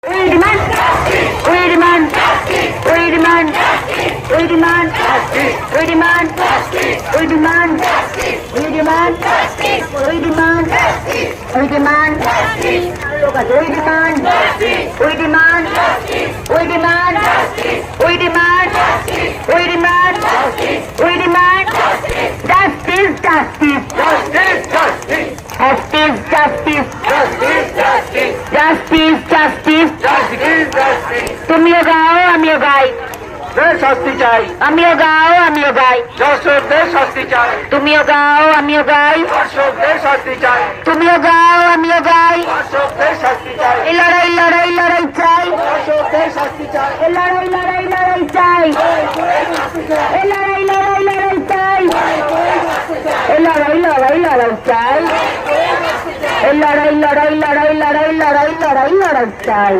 We demand justice. We demand justice. We demand justice. We demand justice. We demand justice. We demand justice. We demand justice. We demand justice. We demand justice. We demand justice. We demand justice. We demand justice. We demand justice. We demand justice. We demand justice. Justice, justice. Justice, justice. Justice, justice. Justice, justice. Justice, justice. Justice, justice. তুমিও গাও আমিও গাই শাস্তি চাই আমিও গাও আমিও গাই দর্শকদের শাস্তি চাই তুমিও গাও আমিও গাই দর্শকদের শাস্তি চাই তুমিও গাও আমিও গাই দর্শকদের শাস্তি চাই এই লড়াই লড়াই লড়াই চাই দর্শকদের শাস্তি চাই এই লড়াই লড়াই লড়াই চাই এই লড়াই লড়াই লড়াই চাই এই লড়াই লড়াই লড়াই চাই এই লড়াই লড়াই লড়াই লড়াই লড়াই লড়াই লড়াই চাই